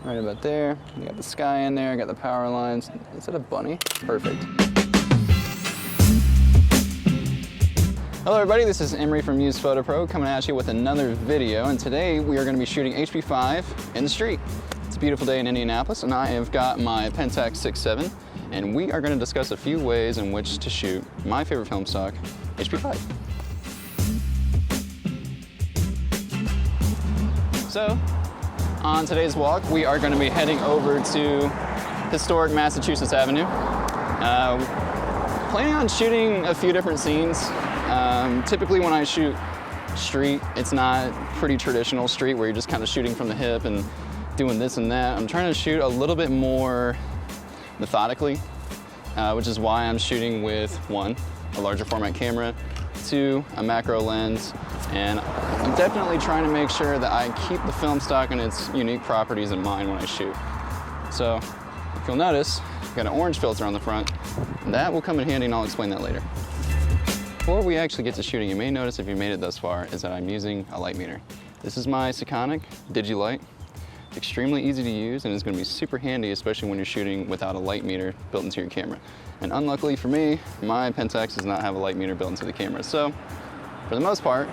right about there. You got the sky in there, got the power lines. Is that a bunny? Perfect. Hello everybody, this is Emery from UsedPhotoPro coming at you with another video, and today we are going to be shooting HP5 in the street. It's a beautiful day in Indianapolis, and I have got my Pentax 6.7, and we are going to discuss a few ways in which to shoot my favorite film stock, HP5. So, on today's walk, we are going to be heading over to historic Massachusetts Avenue. Planning on shooting a few different scenes. Typically when I shoot street, it's not pretty traditional street where you're just kind of shooting from the hip and doing this and that. I'm trying to shoot a little bit more methodically, which is why I'm shooting with one, a larger format camera, two, a macro lens, and I'm definitely trying to make sure that I keep the film stock and its unique properties in mind when I shoot. So if you'll notice, I've got an orange filter on the front. That will come in handy and I'll explain that later. Before we actually get to shooting, you may notice if you made it thus far, is that I'm using a light meter. This is my Sekonic Digi-Light. It's extremely easy to use and it's going to be super handy, especially when you're shooting without a light meter built into your camera. And unluckily for me, my Pentax does not have a light meter built into the camera. So, for the most part,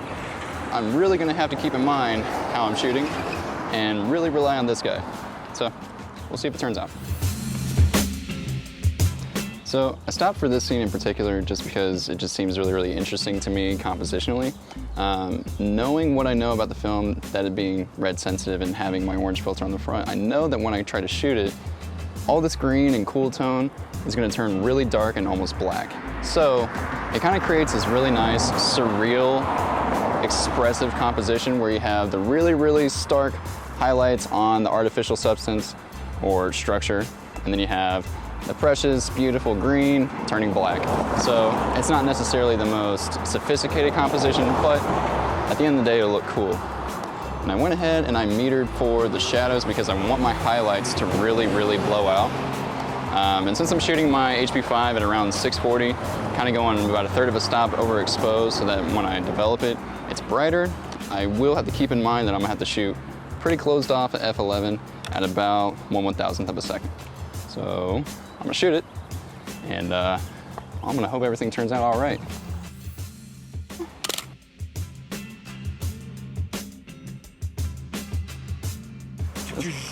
I'm really going to have to keep in mind how I'm shooting and really rely on this guy. So, we'll see if it turns out. So I stopped for this scene in particular just because it just seems really, really interesting to me compositionally. Knowing what I know about the film, that it being red sensitive and having my orange filter on the front, I know that when I try to shoot it, all this green and cool tone is going to turn really dark and almost black. So it kind of creates this really nice, surreal, expressive composition where you have the really, really stark highlights on the artificial substance or structure, and then you have the precious, beautiful green turning black. So it's not necessarily the most sophisticated composition, but at the end of the day, it'll look cool. And I went ahead and I metered for the shadows because I want my highlights to really, really blow out. And since I'm shooting my HP5 at around 640, kind of going about a third of a stop overexposed so that when I develop it, it's brighter. I will have to keep in mind that I'm gonna have to shoot pretty closed off at f11 at about 1/1000th of a second. So I'm gonna shoot it, and I'm gonna hope everything turns out all right.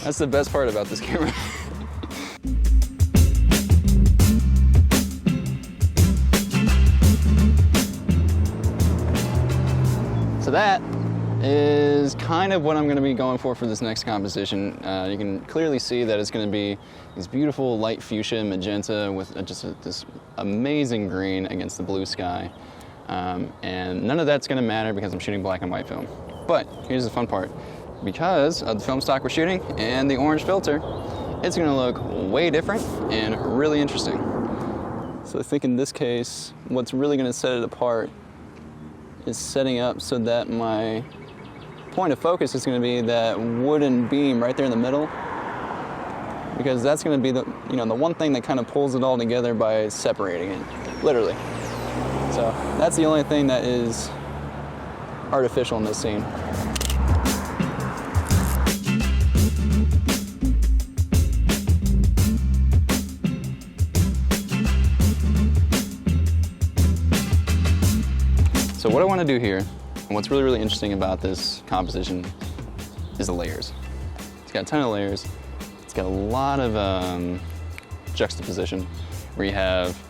That's the best part about this camera. So that is kind of what I'm going to be going for this next composition. You can clearly see that it's going to be these beautiful light fuchsia magenta with this amazing green against the blue sky. And none of that's going to matter because I'm shooting black and white film. But here's the fun part. Because of the film stock we're shooting and the orange filter, it's going to look way different and really interesting. So I think in this case, what's really going to set it apart is setting up so that my point of focus is going to be that wooden beam right there in the middle, because that's going to be the one thing that kind of pulls it all together by separating it, literally. So that's the only thing that is artificial in this scene. So what I want to do here, and what's really, really interesting about this composition, is the layers. It's got a ton of layers. It's got a lot of juxtaposition, where you have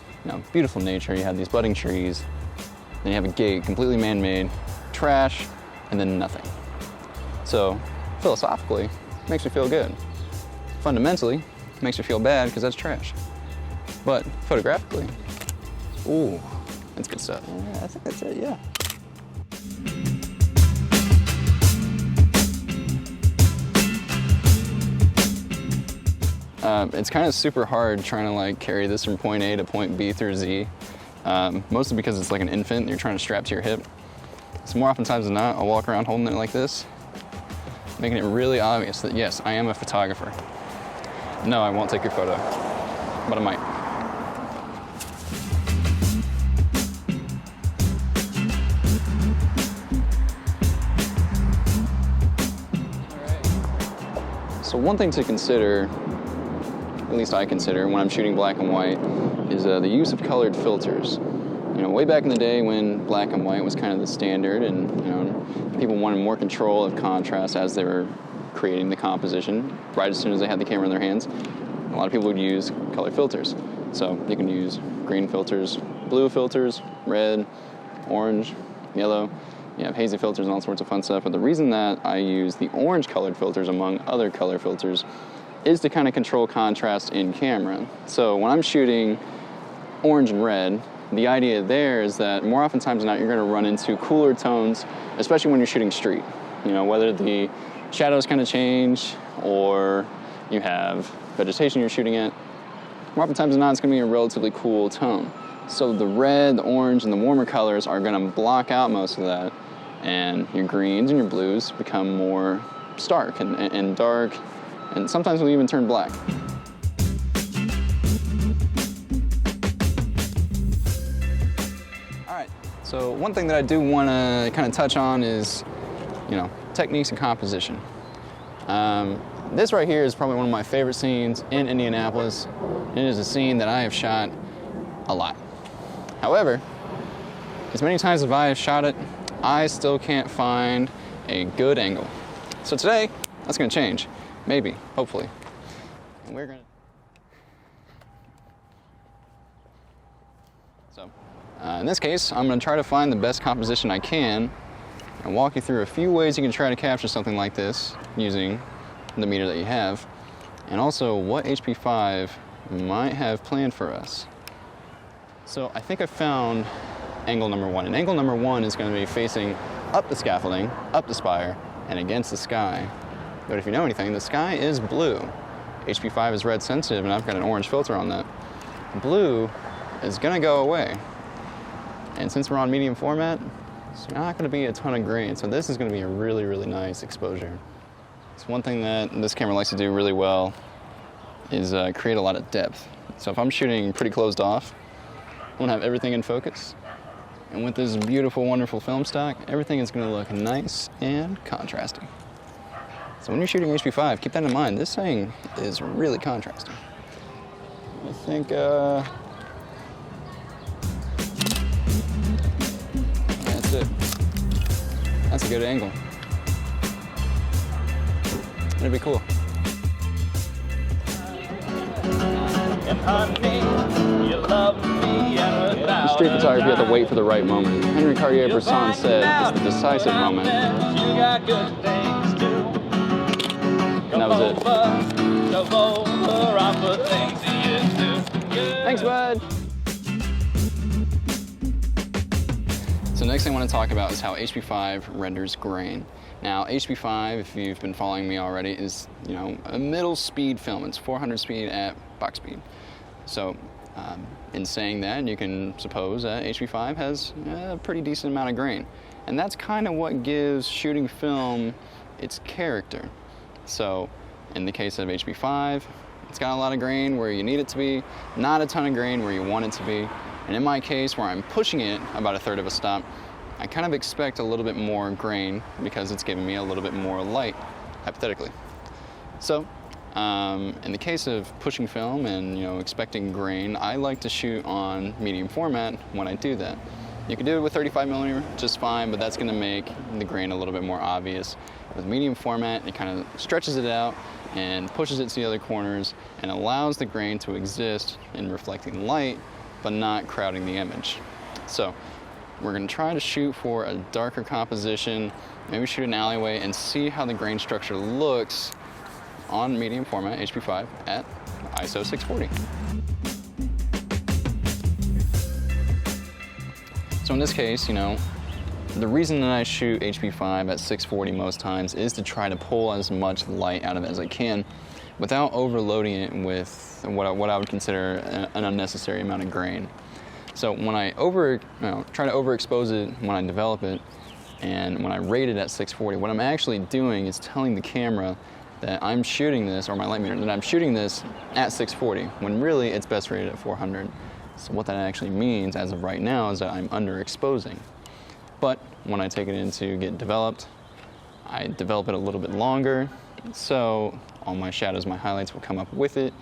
beautiful nature, you have these budding trees, then you have a gate, completely man-made, trash, and then nothing. So philosophically, it makes me feel good. Fundamentally, it makes me feel bad because that's trash. But photographically, ooh. That's good stuff. Yeah, I think that's it, yeah. It's kind of super hard trying to carry this from point A to point B through Z, mostly because it's like an infant and you're trying to strap to your hip. So more oftentimes than not, I'll walk around holding it like this, making it really obvious that yes, I am a photographer. No, I won't take your photo, but I might. So one thing to consider, at least I consider when I'm shooting black and white, is the use of colored filters. You know, way back in the day when black and white was kind of the standard, and you know, people wanted more control of contrast as they were creating the composition. Right as soon as they had the camera in their hands, a lot of people would use color filters. So you can use green filters, blue filters, red, orange, yellow. You have hazy filters and all sorts of fun stuff. But the reason that I use the orange colored filters among other color filters is to kind of control contrast in camera. So when I'm shooting orange and red, the idea there is that more oftentimes than not, you're going to run into cooler tones, especially when you're shooting street. You know, whether the shadows kind of change or you have vegetation you're shooting at, more oftentimes than not, it's going to be a relatively cool tone. So the red, the orange, and the warmer colors are going to block out most of that, and your greens and your blues become more stark and dark, and sometimes will even turn black. So one thing that I do want to kind of touch on is, you know, techniques and composition. This right here is probably one of my favorite scenes in Indianapolis. It is a scene that I have shot a lot. However, as many times as I have shot it, I still can't find a good angle. So today, that's going to change. Maybe, hopefully. And we're going to... in this case, I'm going to try to find the best composition I can and walk you through a few ways you can try to capture something like this using the meter that you have, and also what HP5 might have planned for us. So I think I found angle number one, and angle number one is going to be facing up the scaffolding, up the spire, and against the sky. But if you know anything, the sky is blue. HP5 is red sensitive, and I've got an orange filter on that. Blue is going to go away. And since we're on medium format, it's not going to be a ton of grain. So this is going to be a really, really nice exposure. It's one thing that this camera likes to do really well is create a lot of depth. So if I'm shooting pretty closed off, I'm going to have everything in focus. And with this beautiful, wonderful film stock, everything is going to look nice and contrasting. So when you're shooting HP5, keep that in mind. This thing is really contrasting. I think, that's it. That's a good angle. It'd be cool. In street photography, you have to wait for the right moment. Henry Cartier-Bresson said it's the decisive moment. And that was it. Thanks, bud. So next thing I want to talk about is how HP5 renders grain. Now, HP5, if you've been following me already, is, you know, a middle speed film. It's 400 speed at box speed. So in saying that, you can suppose that HP5 has a pretty decent amount of grain. And that's kind of what gives shooting film its character. So in the case of HP5, it's got a lot of grain where you need it to be, not a ton of grain where you want it to be. And in my case, where I'm pushing it about 1/3 of a stop, I kind of expect a little bit more grain because it's giving me a little bit more light, hypothetically. So in the case of pushing film and, you know, expecting grain, I like to shoot on medium format when I do that. You can do it with 35mm just fine, but that's going to make the grain a little bit more obvious. With medium format, it kind of stretches it out and pushes it to the other corners and allows the grain to exist in reflecting light, but not crowding the image. So we're going to try to shoot for a darker composition, maybe shoot an alleyway and see how the grain structure looks on medium format HP5 at ISO 640. So in this case, you know, the reason that I shoot HP5 at 640 most times is to try to pull as much light out of it as I can without overloading it with what I would consider an unnecessary amount of grain. So when I try to overexpose it when I develop it, and when I rate it at 640, what I'm actually doing is telling the camera that I'm shooting this, or my light meter, that I'm shooting this at 640, when really it's best rated at 400. So what that actually means as of right now is that I'm underexposing. But when I take it in to get developed, I develop it a little bit longer, So all my shadows, my highlights will come up with it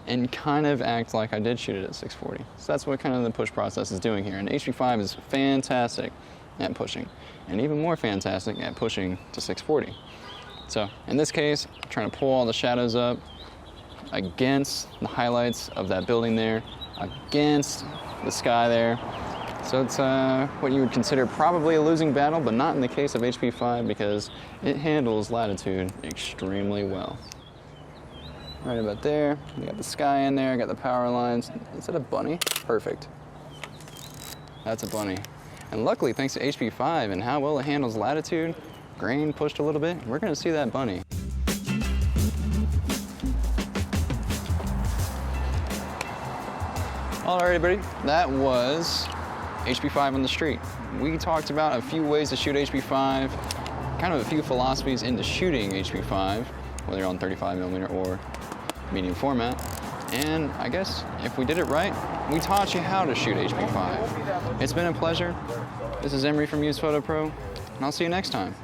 and kind of act like I did shoot it at 640. So that's what kind of the push process is doing here. And HP5 is fantastic at pushing, and even more fantastic at pushing to 640. So in this case, I'm trying to pull all the shadows up against the highlights of that building there, against the sky there. So it's what you would consider probably a losing battle, but not in the case of HP5 because it handles latitude extremely well. Right about there, we got the sky in there, I got the power lines. Is that a bunny? Perfect. That's a bunny. And luckily, thanks to HP5 and how well it handles latitude, grain pushed a little bit, we're gonna see that bunny. All right, everybody, that was HP5 on the street. We talked about a few ways to shoot HP5, kind of a few philosophies into shooting HP5, whether you're on 35mm or medium format. And I guess if we did it right, we taught you how to shoot HP5. It's been a pleasure. This is Emery from UsedPhotoPro, and I'll see you next time.